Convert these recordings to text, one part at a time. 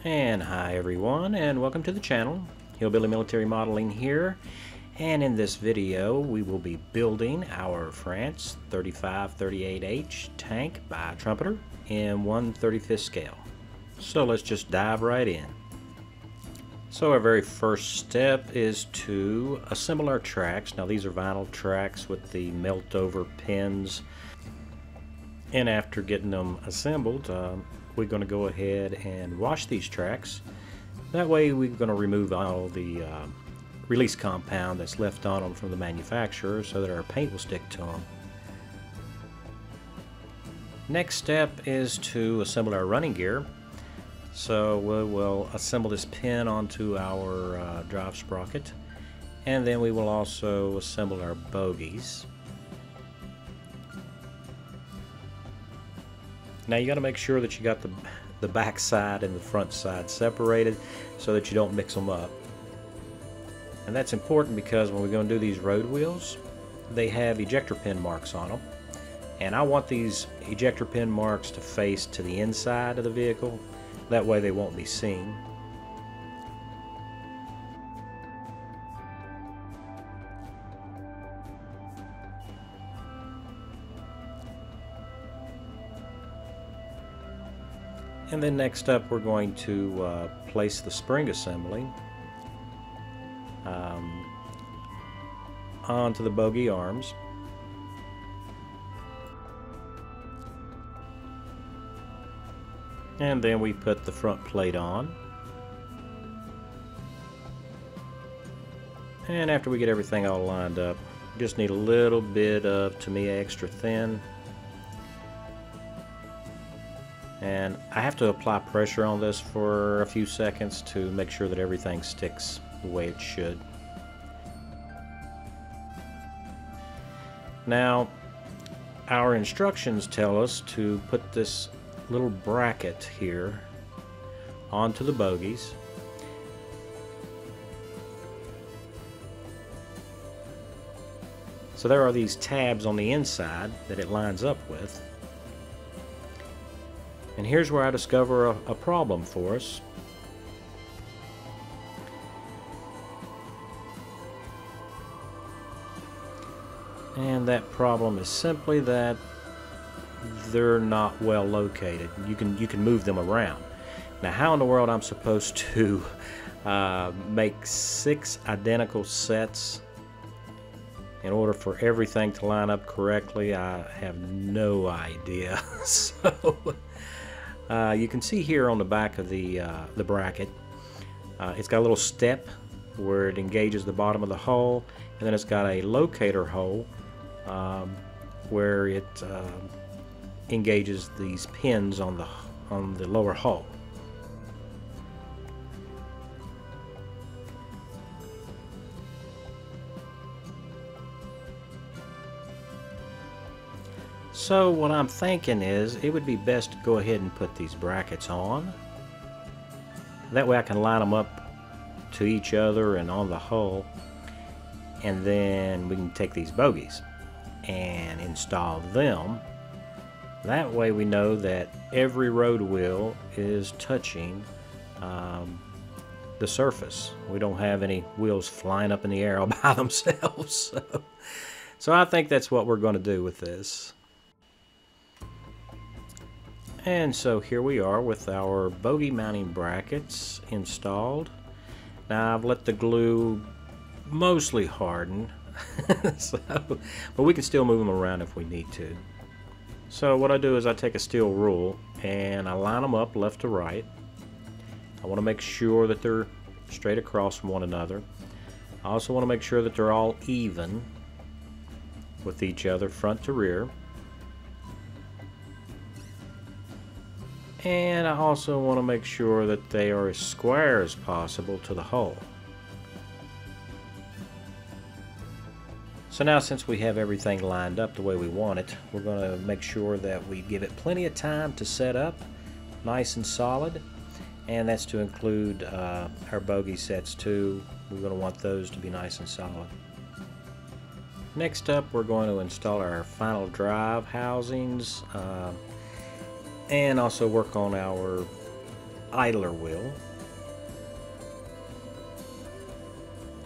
And hi everyone, and welcome to the channel. Hillbilly Military Modeling here, and in this video we will be building our France 3538H tank by Trumpeter in 1/35 scale. So let's just dive right in. So our very first step is to assemble our tracks. Now these are vinyl tracks with the melt over pins, and after getting them assembled, we're going to go ahead and wash these tracks. That way we're going to remove all the release compound that's left on them from the manufacturer so that our paint will stick to them. Next step is to assemble our running gear. So we will assemble this pin onto our drive sprocket, and then we will also assemble our bogies. Now you got to make sure that you got the back side and the front side separated so that you don't mix them up. And that's important because when we're going to do these road wheels, they have ejector pin marks on them. And I want these ejector pin marks to face to the inside of the vehicle. That way they won't be seen. And then next up we're going to place the spring assembly onto the bogie arms. And then we put the front plate on. And after we get everything all lined up, just need a little bit of, to me, extra thin. And I have to apply pressure on this for a few seconds to make sure that everything sticks the way it should. Now, our instructions tell us to put this little bracket here onto the bogies. So there are these tabs on the inside that it lines up with. And here's where I discover a problem for us. And that problem is simply that they're not well located. You can move them around. Now how in the world I'm supposed to make 6 identical sets in order for everything to line up correctly, I have no idea. So you can see here on the back of the bracket, it's got a little step where it engages the bottom of the hull, and then it's got a locator hole where it engages these pins on the lower hull. So what I'm thinking is it would be best to go ahead and put these brackets on. That way I can line them up to each other and on the hull, and then we can take these bogies and install them. That way we know that every road wheel is touching the surface. We don't have any wheels flying up in the air all by themselves. So I think that's what we're going to do with this. And so here we are with our bogie mounting brackets installed. Now I've let the glue mostly harden, but we can still move them around if we need to. So what I do is I take a steel rule and I line them up left to right. I want to make sure that they're straight across from one another. I also want to make sure that they're all even with each other, front to rear. And I also want to make sure that they are as square as possible to the hull. So now, since we have everything lined up the way we want it, we're going to make sure that we give it plenty of time to set up nice and solid, and that's to include our bogie sets too. We're going to want those to be nice and solid. Next up, we're going to install our final drive housings and also work on our idler wheel.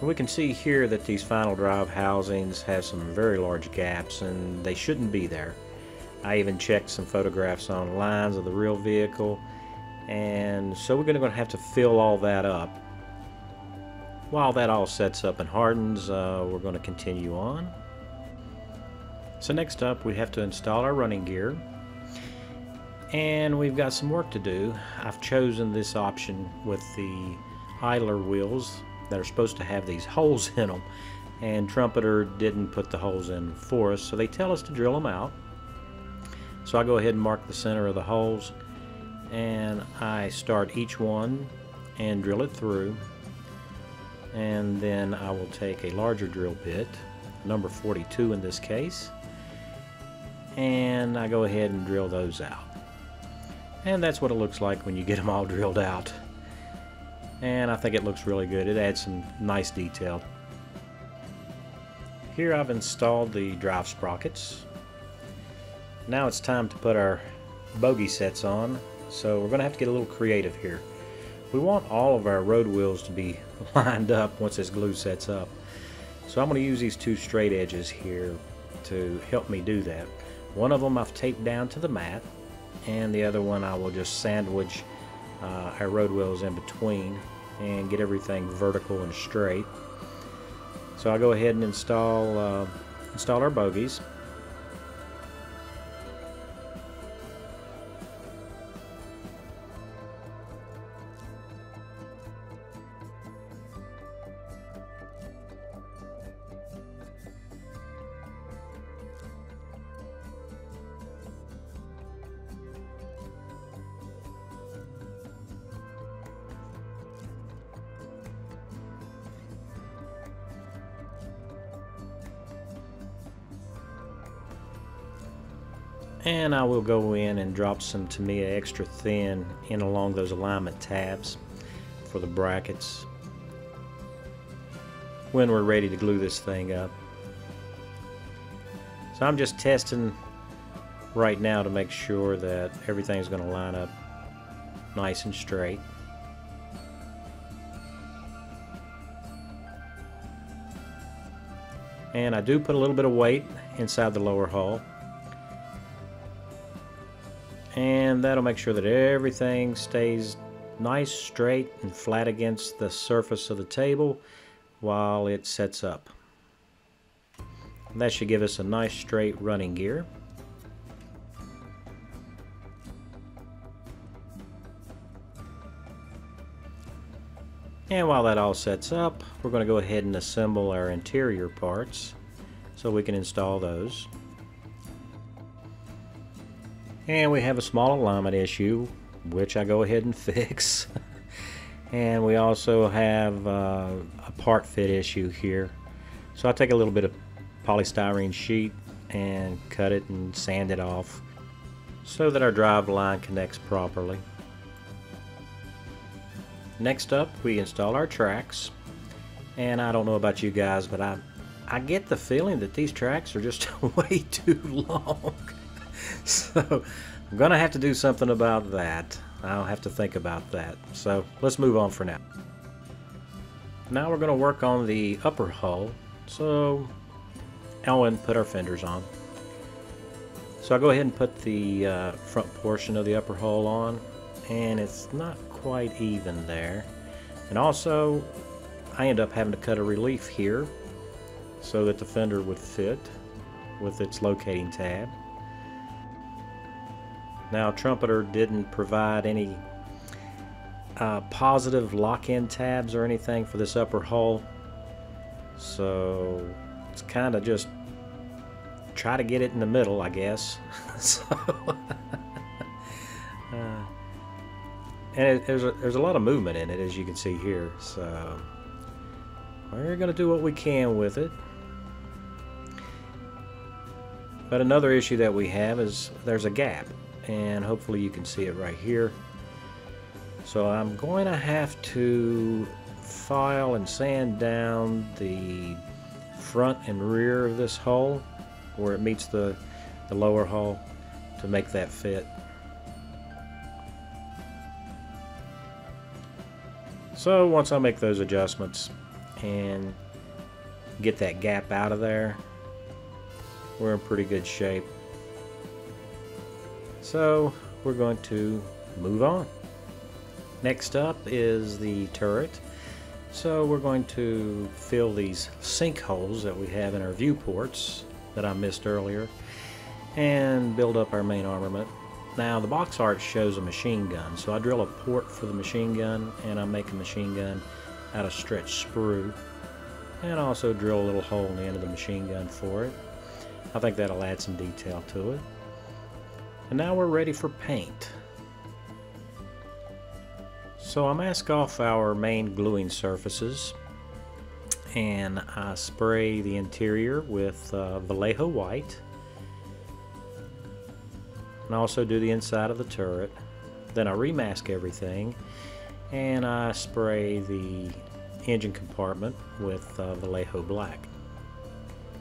We can see here that these final drive housings have some very large gaps, and they shouldn't be there. I even checked some photographs on lines of the real vehicle, and so we're going to have to fill all that up. While that all sets up and hardens, we're going to continue on. So next up, we have to install our running gear, and we've got some work to do. I've chosen this option with the idler wheels that are supposed to have these holes in them, and Trumpeter didn't put the holes in for us, so they tell us to drill them out. So I go ahead and mark the center of the holes, and I start each one and drill it through, and then I will take a larger drill bit, number 42 in this case, and I go ahead and drill those out. And that's what it looks like when you get them all drilled out. And I think it looks really good. It adds some nice detail. Here I've installed the drive sprockets. Now it's time to put our bogie sets on, so we're going to have to get a little creative here. We want all of our road wheels to be lined up once this glue sets up. So I'm going to use these two straight edges here to help me do that. One of them I've taped down to the mat, and the other one I will just sandwich our road wheels in between and get everything vertical and straight. So I'll go ahead and install our bogies. And I will go in and drop some Tamiya extra thin in along those alignment tabs for the brackets when we're ready to glue this thing up. So I'm just testing right now to make sure that everything's going to line up nice and straight. And I do put a little bit of weight inside the lower hull, and that'll make sure that everything stays nice, straight, and flat against the surface of the table while it sets up. That should give us a nice straight running gear. And while that all sets up, we're going to go ahead and assemble our interior parts so we can install those. And we have a small alignment issue, which I go ahead and fix. And we also have a part fit issue here. So I take a little bit of polystyrene sheet and cut it and sand it off so that our drive line connects properly. Next up, we install our tracks. And I don't know about you guys, but I get the feeling that these tracks are just way too long. So I'm gonna have to do something about that. I'll have to think about that. So let's move on for now. Now we're gonna work on the upper hull. So I'll put our fenders on. So I'll go ahead and put the front portion of the upper hull on, and it's not quite even there. And also I end up having to cut a relief here so that the fender would fit with its locating tab. Now Trumpeter didn't provide any positive lock-in tabs or anything for this upper hull, so it's kind of just try to get it in the middle, I guess. So, and there's a lot of movement in it, as you can see here, so we're going to do what we can with it. But another issue that we have is there's a gap, and hopefully you can see it right here. So I'm going to have to file and sand down the front and rear of this hull where it meets the lower hull to make that fit. So once I make those adjustments and get that gap out of there, we're in pretty good shape. So we're going to move on. Next up is the turret. So we're going to fill these sinkholes that we have in our viewports that I missed earlier and build up our main armament. Now the box art shows a machine gun, so I drill a port for the machine gun, and I make a machine gun out of stretched sprue, and I also drill a little hole in the end of the machine gun for it. I think that'll add some detail to it. And now we're ready for paint. So I mask off our main gluing surfaces, and I spray the interior with Vallejo white. And I also do the inside of the turret. Then I remask everything, and I spray the engine compartment with Vallejo black.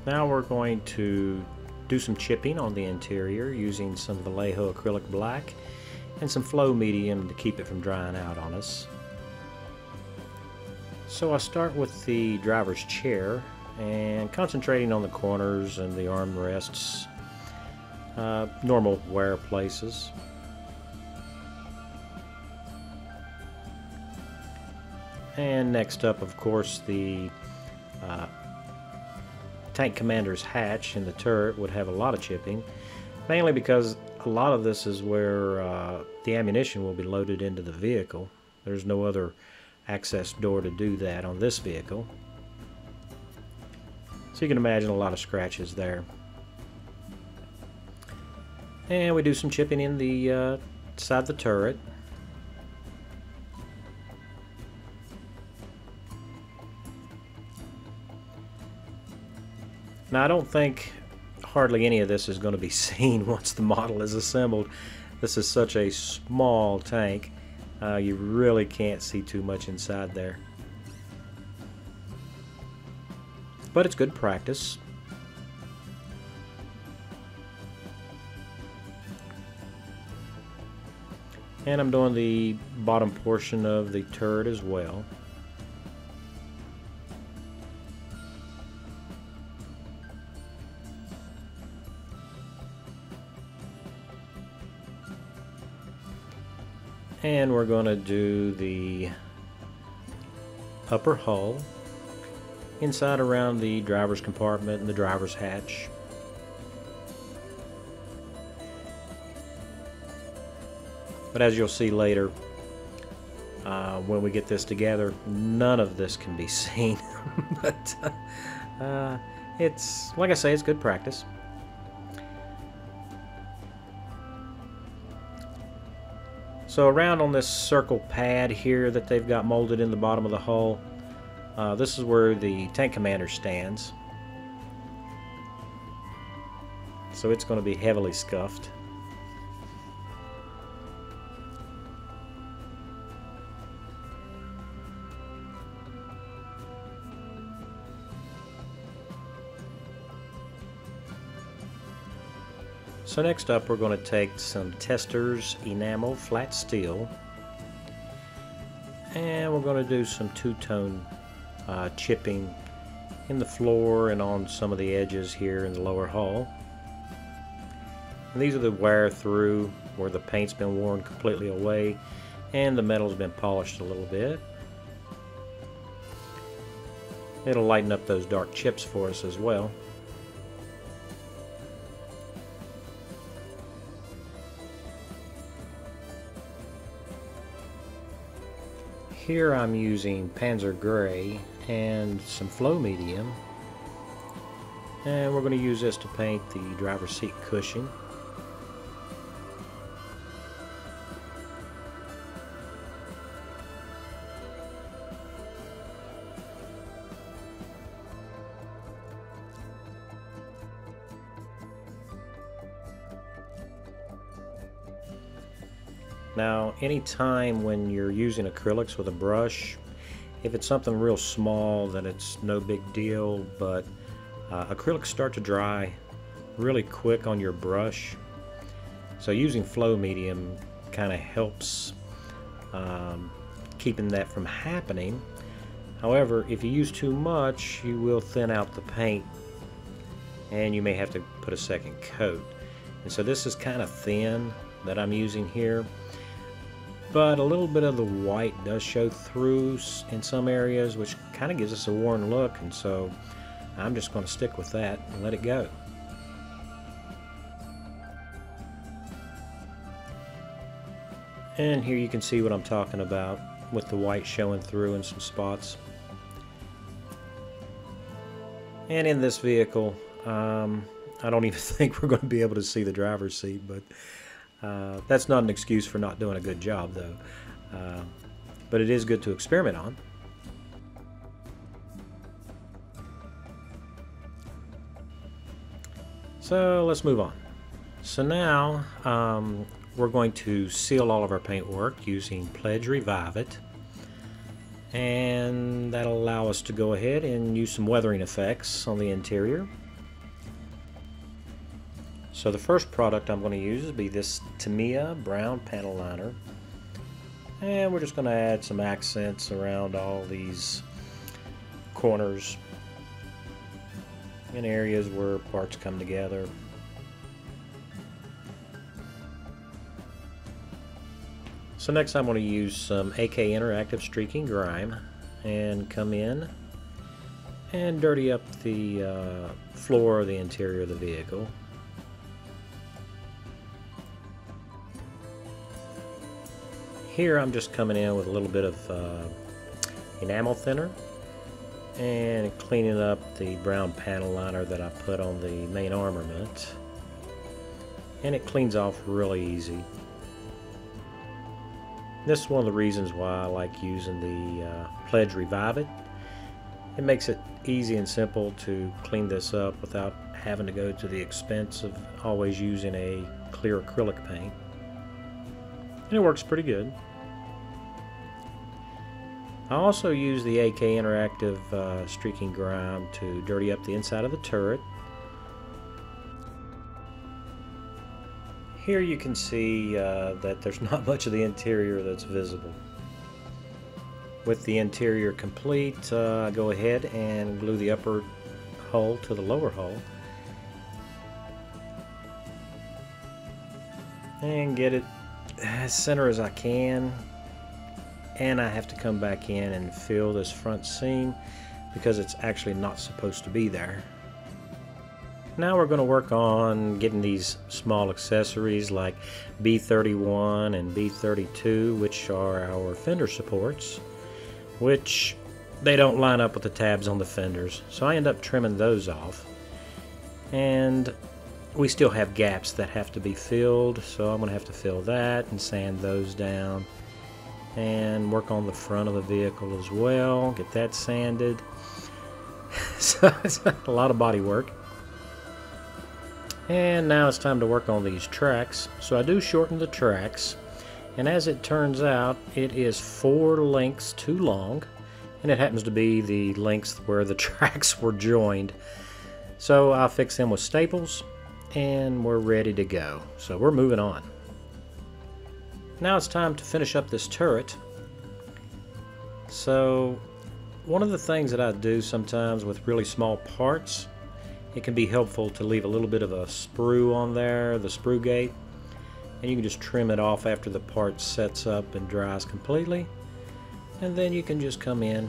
Now we're going to do some chipping on the interior using some Vallejo acrylic black and some flow medium to keep it from drying out on us. So I start with the driver's chair and concentrating on the corners and the armrests, normal wear places. And next up, of course, the tank commander's hatch in the turret would have a lot of chipping, mainly because a lot of this is where the ammunition will be loaded into the vehicle. There's no other access door to do that on this vehicle. So you can imagine a lot of scratches there. And we do some chipping in the side of the turret. Now I don't think hardly any of this is going to be seen once the model is assembled. This is such a small tank, you really can't see too much inside there. But it's good practice. And I'm doing the bottom portion of the turret as well. And we're going to do the upper hull, inside around the driver's compartment and the driver's hatch. But as you'll see later, when we get this together, none of this can be seen. But it's, like I say, it's good practice. So around on this circle pad here that they've got molded in the bottom of the hull, this is where the tank commander stands. So it's going to be heavily scuffed. So next up, we're going to take some Testors enamel flat steel, and we're going to do some two-tone chipping in the floor and on some of the edges here in the lower hull. And these are the wear through where the paint's been worn completely away and the metal's been polished a little bit. It'll lighten up those dark chips for us as well. Here I'm using Panzer Gray and some flow medium, and we're going to use this to paint the driver's seat cushion. Now, anytime when you're using acrylics with a brush, if it's something real small, then it's no big deal, but acrylics start to dry really quick on your brush. So using flow medium kind of helps keeping that from happening. However, if you use too much, you will thin out the paint and you may have to put a second coat. And so this is kind of thin that I'm using here, but a little bit of the white does show through in some areas, which kind of gives us a worn look, and so I'm just going to stick with that and let it go. And here you can see what I'm talking about with the white showing through in some spots. And in this vehicle, I don't even think we're going to be able to see the driver's seat, but that's not an excuse for not doing a good job, though. But it is good to experiment on. So let's move on. So now we're going to seal all of our paintwork using Pledge Revive It, and that'll allow us to go ahead and use some weathering effects on the interior. So the first product I'm going to use will be this Tamiya brown panel liner, and we're just going to add some accents around all these corners in areas where parts come together. So next I'm going to use some AK Interactive Streaking Grime and come in and dirty up the floor of the interior of the vehicle. Here I'm just coming in with a little bit of enamel thinner and cleaning up the brown panel liner that I put on the main armament, and it cleans off really easy. This is one of the reasons why I like using the Pledge Revive It. It makes it easy and simple to clean this up without having to go to the expense of always using a clear acrylic paint. And it works pretty good. I also use the AK Interactive Streaking Grime to dirty up the inside of the turret. Here you can see that there's not much of the interior that's visible. With the interior complete, I go ahead and glue the upper hull to the lower hull and get it as center as I can. And I have to come back in and fill this front seam because it's actually not supposed to be there. Now we're going to work on getting these small accessories like B31 and B32, which are our fender supports, which they don't line up with the tabs on the fenders, so I end up trimming those off. And we still have gaps that have to be filled, so I'm going to have to fill that and sand those down and work on the front of the vehicle as well, get that sanded. So it's a lot of body work. And now it's time to work on these tracks. So I do shorten the tracks, and as it turns out, it is 4 lengths too long, and it happens to be the lengths where the tracks were joined. So I'll fix them with staples, and we're ready to go. So we're moving on. Now it's time to finish up this turret. So one of the things that I do sometimes with really small parts, it can be helpful to leave a little bit of a sprue on there, the sprue gate, and you can just trim it off after the part sets up and dries completely, and then you can just come in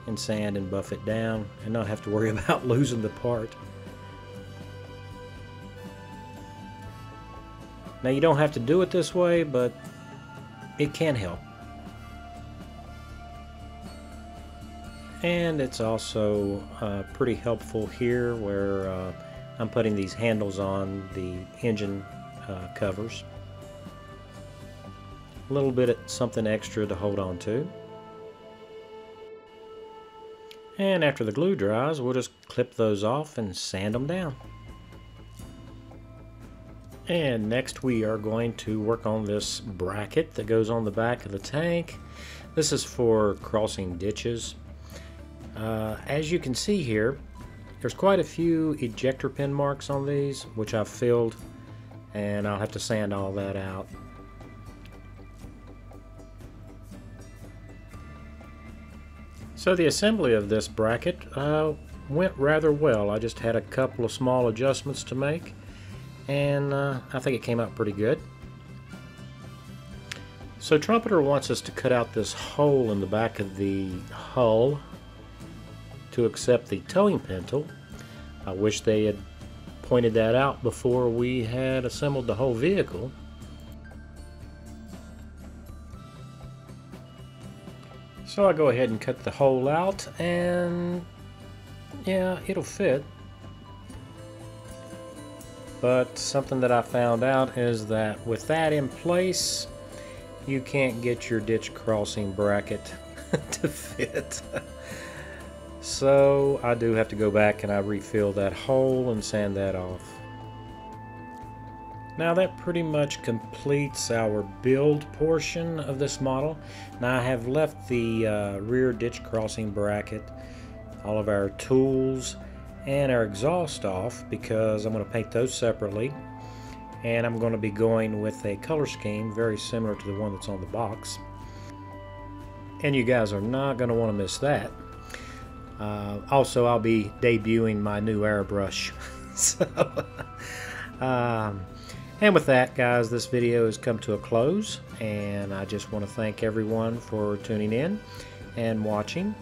and sand and buff it down and not have to worry about losing the part. Now you don't have to do it this way, but it can help. And it's also pretty helpful here where I'm putting these handles on the engine covers. A little bit of something extra to hold on to. And after the glue dries, we'll just clip those off and sand them down. And next we are going to work on this bracket that goes on the back of the tank. This is for crossing ditches. As you can see here, there's quite a few ejector pin marks on these, which I've filled, and I'll have to sand all that out. So the assembly of this bracket went rather well. I just had a couple of small adjustments to make, and I think it came out pretty good. So Trumpeter wants us to cut out this hole in the back of the hull to accept the towing pintle. I wish they had pointed that out before we had assembled the whole vehicle. So I go ahead and cut the hole out, and yeah, it'll fit. But something that I found out is that with that in place, you can't get your ditch crossing bracket to fit. So I do have to go back and I refill that hole and sand that off. Now that pretty much completes our build portion of this model. Now I have left the rear ditch crossing bracket, all of our tools, and our exhaust off because I'm going to paint those separately. And I'm going to be going with a color scheme very similar to the one that's on the box. And you guys are not going to want to miss that. Also, I'll be debuting my new airbrush. And with that, guys, this video has come to a close, and I just want to thank everyone for tuning in and watching.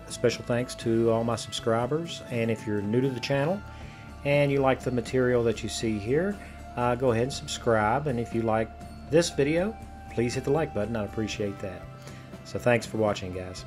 Special thanks to all my subscribers, and if you're new to the channel and you like the material that you see here, go ahead and subscribe, and if you like this video, please hit the like button. I'd appreciate that. So thanks for watching, guys.